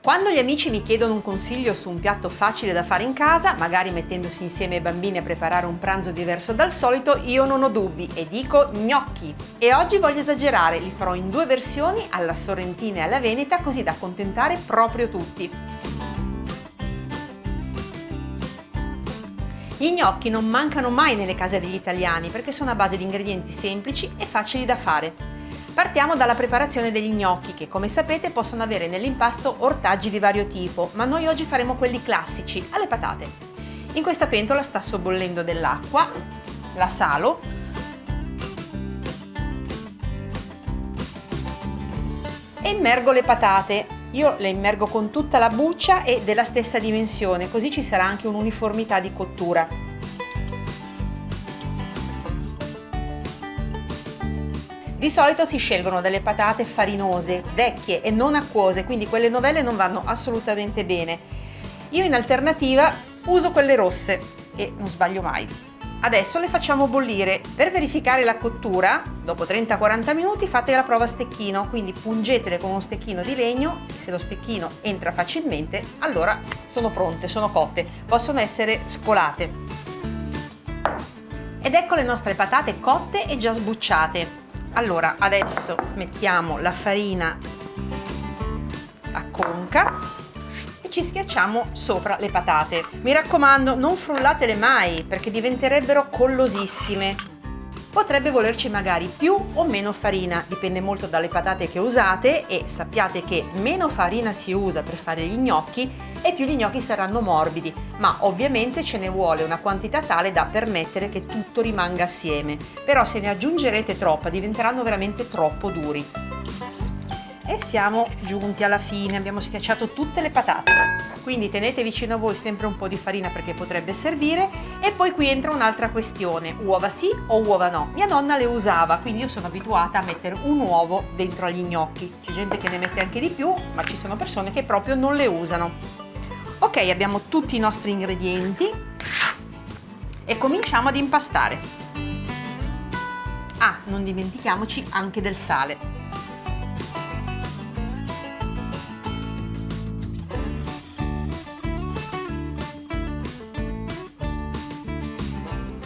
Quando gli amici mi chiedono un consiglio su un piatto facile da fare in casa, magari mettendosi insieme ai bambini a preparare un pranzo diverso dal solito, io non ho dubbi e dico gnocchi. E oggi voglio esagerare, li farò in due versioni, alla sorrentina e alla veneta, così da accontentare proprio tutti. Gli gnocchi non mancano mai nelle case degli italiani perché sono a base di ingredienti semplici e facili da fare. Partiamo dalla preparazione degli gnocchi che, come sapete, possono avere nell'impasto ortaggi di vario tipo, ma noi oggi faremo quelli classici, alle patate. In questa pentola sta sobbollendo dell'acqua, la salo e immergo le patate. Io le immergo con tutta la buccia e della stessa dimensione, così ci sarà anche un'uniformità di cottura. Di solito si scelgono delle patate farinose, vecchie e non acquose, quindi quelle novelle non vanno assolutamente bene. Io in alternativa uso quelle rosse e non sbaglio mai. Adesso le facciamo bollire. Per verificare la cottura, dopo 30-40 minuti fate la prova a stecchino, quindi pungetele con uno stecchino di legno e se lo stecchino entra facilmente, allora sono pronte, sono cotte, possono essere scolate. Ed ecco le nostre patate cotte e già sbucciate. Allora, adesso mettiamo la farina a conca e ci schiacciamo sopra le patate. Mi raccomando, non frullatele mai perché diventerebbero collosissime. Potrebbe volerci magari più o meno farina, dipende molto dalle patate che usate e sappiate che meno farina si usa per fare gli gnocchi e più gli gnocchi saranno morbidi, ma ovviamente ce ne vuole una quantità tale da permettere che tutto rimanga assieme. Però se ne aggiungerete troppa diventeranno veramente troppo duri. E siamo giunti alla fine, abbiamo schiacciato tutte le patate, quindi tenete vicino a voi sempre un po' di farina perché potrebbe servire. E poi qui entra un'altra questione, uova sì o uova no? Mia nonna le usava, quindi io sono abituata a mettere un uovo dentro agli gnocchi. C'è gente che ne mette anche di più, ma ci sono persone che proprio non le usano. Ok, abbiamo tutti i nostri ingredienti e cominciamo ad impastare. Ah, non dimentichiamoci anche del sale.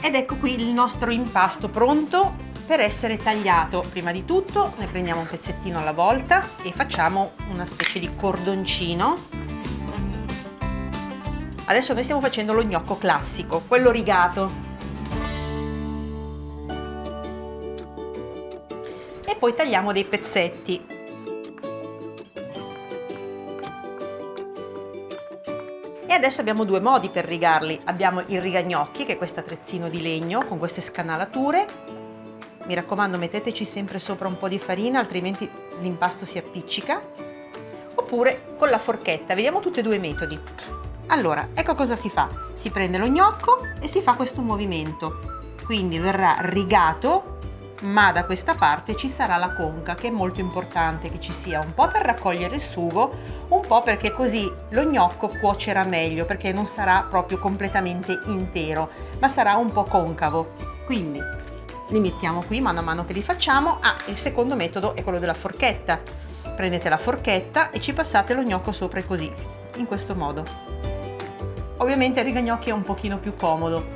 Ed ecco qui il nostro impasto pronto per essere tagliato. Prima di tutto ne prendiamo un pezzettino alla volta e facciamo una specie di cordoncino. Adesso noi stiamo facendo lo gnocco classico, quello rigato. E poi tagliamo dei pezzetti. E adesso abbiamo due modi per rigarli. Abbiamo il rigagnocchi, che è questo attrezzino di legno con queste scanalature. Mi raccomando, metteteci sempre sopra un po' di farina, altrimenti l'impasto si appiccica. Oppure con la forchetta. Vediamo tutti e due i metodi. Allora, ecco cosa si fa. Si prende lo gnocco e si fa questo movimento. Quindi verrà rigato, ma da questa parte ci sarà la conca, che è molto importante che ci sia, un po' per raccogliere il sugo, un po' perché così lo gnocco cuocerà meglio, perché non sarà proprio completamente intero, ma sarà un po' concavo. Quindi li mettiamo qui mano a mano che li facciamo. Il secondo metodo è quello della forchetta. Prendete la forchetta e ci passate lo gnocco sopra così, in questo modo. Ovviamente il rigagnocchi è un pochino più comodo.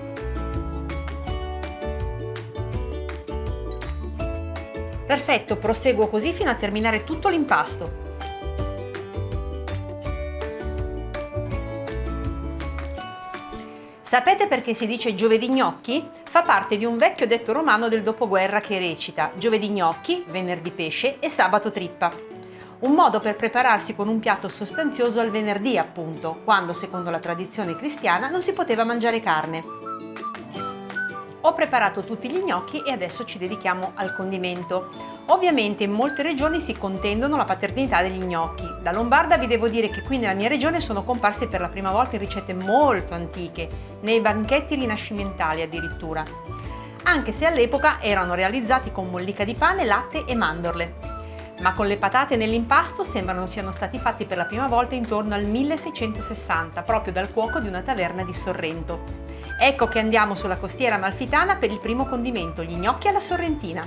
Perfetto, proseguo così fino a terminare tutto l'impasto. Sapete perché si dice giovedì gnocchi? Fa parte di un vecchio detto romano del dopoguerra che recita: giovedì gnocchi, venerdì pesce e sabato trippa. Un modo per prepararsi con un piatto sostanzioso al venerdì, appunto, quando secondo la tradizione cristiana non si poteva mangiare carne. Ho preparato tutti gli gnocchi e adesso ci dedichiamo al condimento. Ovviamente in molte regioni si contendono la paternità degli gnocchi. Da lombarda vi devo dire che qui nella mia regione sono comparsi per la prima volta in ricette molto antiche, nei banchetti rinascimentali addirittura, anche se all'epoca erano realizzati con mollica di pane, latte e mandorle. Ma con le patate nell'impasto sembrano siano stati fatti per la prima volta intorno al 1660, proprio dal cuoco di una taverna di Sorrento. Ecco che andiamo sulla costiera amalfitana per il primo condimento, gli gnocchi alla sorrentina.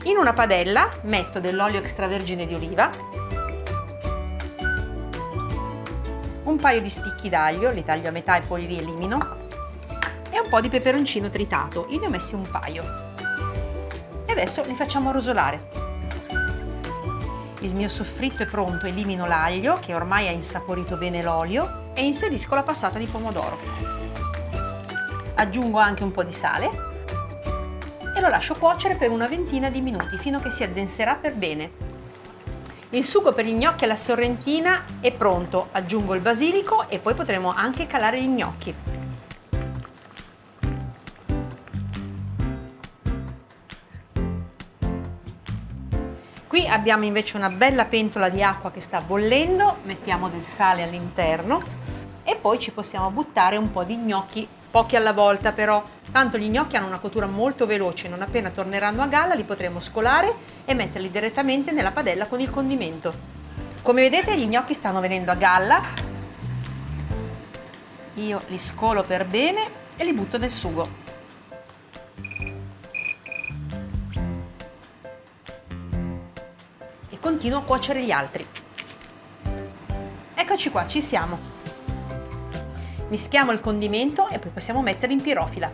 In una padella metto dell'olio extravergine di oliva, un paio di spicchi d'aglio, li taglio a metà e poi li elimino, e un po' di peperoncino tritato, io ne ho messi un paio. E adesso li facciamo rosolare. Il mio soffritto è pronto, elimino l'aglio che ormai ha insaporito bene l'olio e inserisco la passata di pomodoro. Aggiungo anche un po' di sale e lo lascio cuocere per una ventina di minuti fino a che si addenserà per bene. Il sugo per gli gnocchi alla sorrentina è pronto, aggiungo il basilico e poi potremo anche calare gli gnocchi. Qui abbiamo invece una bella pentola di acqua che sta bollendo, mettiamo del sale all'interno e poi ci possiamo buttare un po' di gnocchi, pochi alla volta però, tanto gli gnocchi hanno una cottura molto veloce, non appena torneranno a galla li potremo scolare e metterli direttamente nella padella con il condimento. Come vedete gli gnocchi stanno venendo a galla, io li scolo per bene e li butto nel sugo. E continuo a cuocere gli altri. Eccoci qua, ci siamo. Mischiamo il condimento e poi possiamo metterli in pirofila.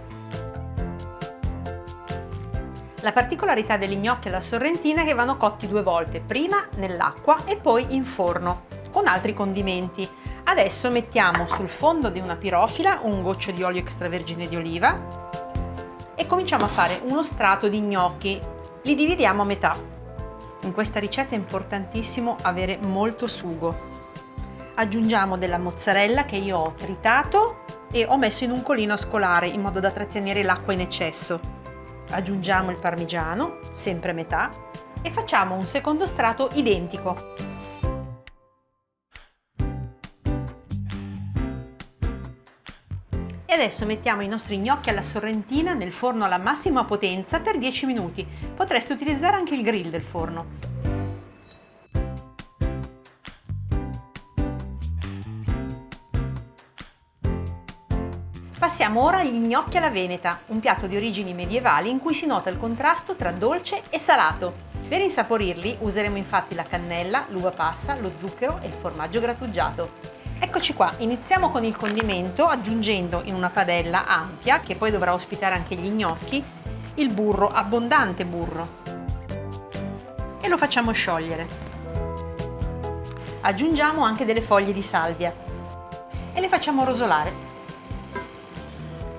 La particolarità degli gnocchi alla sorrentina è che vanno cotti 2 volte, prima nell'acqua e poi in forno, con altri condimenti. Adesso mettiamo sul fondo di una pirofila un goccio di olio extravergine di oliva e cominciamo a fare uno strato di gnocchi. Li dividiamo a metà. In questa ricetta è importantissimo avere molto sugo. Aggiungiamo della mozzarella che io ho tritato e ho messo in un colino a scolare in modo da trattenere l'acqua in eccesso. Aggiungiamo il parmigiano, sempre a metà, e facciamo un secondo strato identico. E adesso mettiamo i nostri gnocchi alla sorrentina nel forno alla massima potenza per 10 minuti. Potreste utilizzare anche il grill del forno. Passiamo ora agli gnocchi alla veneta, un piatto di origini medievali in cui si nota il contrasto tra dolce e salato. Per insaporirli useremo infatti la cannella, l'uva passa, lo zucchero e il formaggio grattugiato. Eccoci qua, iniziamo con il condimento aggiungendo in una padella ampia, che poi dovrà ospitare anche gli gnocchi, il burro, abbondante burro. E lo facciamo sciogliere. Aggiungiamo anche delle foglie di salvia e le facciamo rosolare.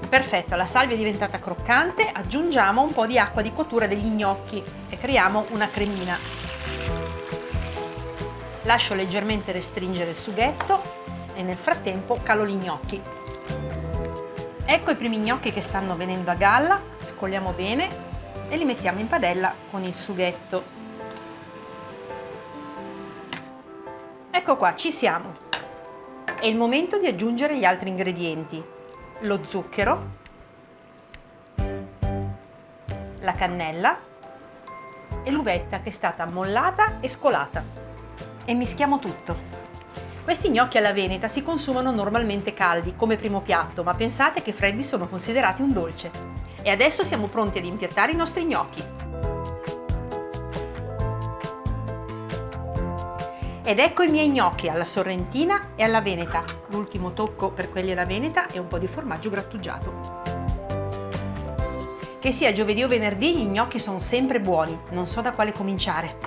Perfetto, la salvia è diventata croccante, aggiungiamo un po' di acqua di cottura degli gnocchi e creiamo una cremina. Lascio leggermente restringere il sughetto e nel frattempo calo gli gnocchi. Ecco i primi gnocchi che stanno venendo a galla, scoliamo bene e li mettiamo in padella con il sughetto. Ecco qua, ci siamo. È il momento di aggiungere gli altri ingredienti. Lo zucchero, la cannella e l'uvetta che è stata mollata e scolata e mischiamo tutto. Questi gnocchi alla veneta si consumano normalmente caldi come primo piatto, ma pensate che freddi sono considerati un dolce. E adesso siamo pronti ad impiattare i nostri gnocchi. Ed ecco i miei gnocchi alla sorrentina e alla veneta. L'ultimo tocco per quelli alla veneta è un po' di formaggio grattugiato. Che sia giovedì o venerdì, gli gnocchi sono sempre buoni, non so da quale cominciare.